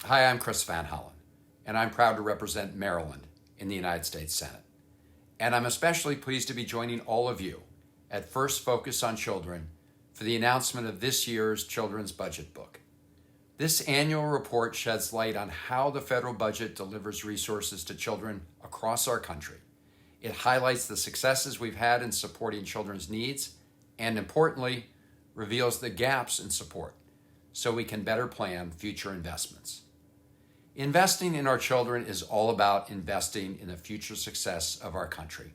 Hi, I'm Chris Van Hollen, and I'm proud to represent Maryland in the United States Senate. And I'm especially pleased to be joining all of you at First Focus on Children for the announcement of this year's Children's Budget Book. This annual report sheds light on how the federal budget delivers resources to children across our country. It highlights the successes we've had in supporting children's needs and, importantly, reveals the gaps in support so we can better plan future investments. Investing in our children is all about investing in the future success of our country.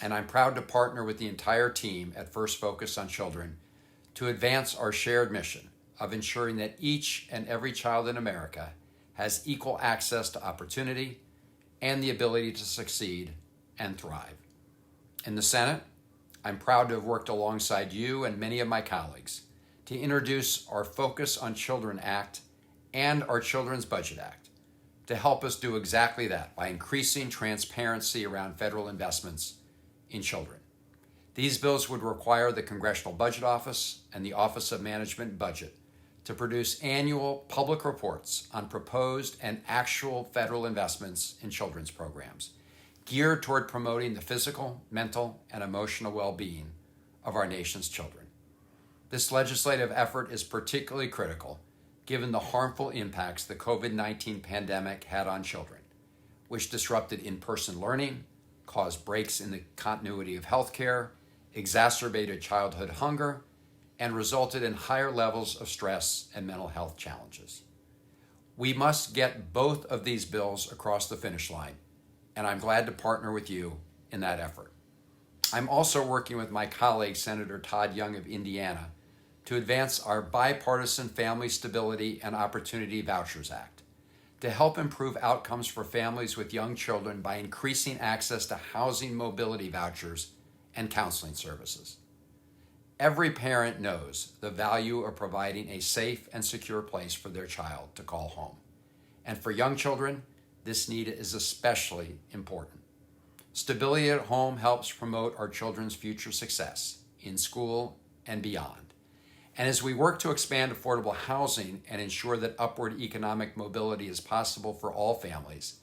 And I'm proud to partner with the entire team at First Focus on Children to advance our shared mission of ensuring that each and every child in America has equal access to opportunity and the ability to succeed and thrive. In the Senate, I'm proud to have worked alongside you and many of my colleagues to introduce our Focus on Children Act and our Children's Budget Act to help us do exactly that by increasing transparency around federal investments in children. These bills would require the Congressional Budget Office and the Office of Management and Budget to produce annual public reports on proposed and actual federal investments in children's programs, geared toward promoting the physical, mental, and emotional well-being of our nation's children. This legislative effort is particularly critical given the harmful impacts the COVID-19 pandemic had on children, which disrupted in-person learning, caused breaks in the continuity of healthcare, exacerbated childhood hunger, and resulted in higher levels of stress and mental health challenges. We must get both of these bills across the finish line, and I'm glad to partner with you in that effort. I'm also working with my colleague, Senator Todd Young of Indiana, to advance our Bipartisan Family Stability and Opportunity Vouchers Act to help improve outcomes for families with young children by increasing access to housing mobility vouchers and counseling services. Every parent knows the value of providing a safe and secure place for their child to call home. And for young children, this need is especially important. Stability at home helps promote our children's future success in school and beyond. And as we work to expand affordable housing and ensure that upward economic mobility is possible for all families,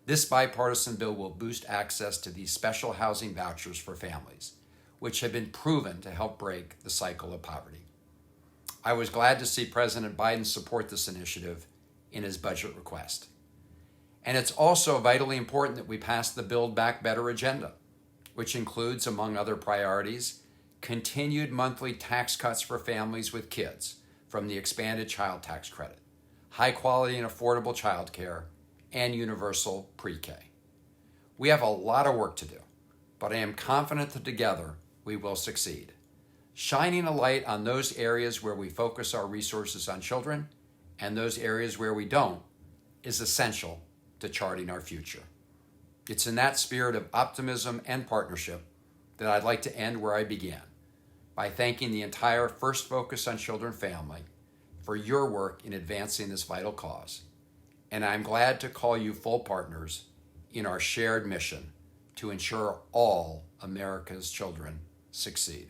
this bipartisan bill will boost access to these special housing vouchers for families, which have been proven to help break the cycle of poverty. I was glad to see President Biden support this initiative in his budget request. And it's also vitally important that we pass the Build Back Better agenda, which includes, among other priorities, continued monthly tax cuts for families with kids from the expanded child tax credit, high quality and affordable child care, and universal pre-K. We have a lot of work to do, but I am confident that together we will succeed. Shining a light on those areas where we focus our resources on children and those areas where we don't is essential to charting our future. It's in that spirit of optimism and partnership that I'd like to end where I began, by thanking the entire First Focus on Children family for your work in advancing this vital cause. And I'm glad to call you full partners in our shared mission to ensure all America's children succeed.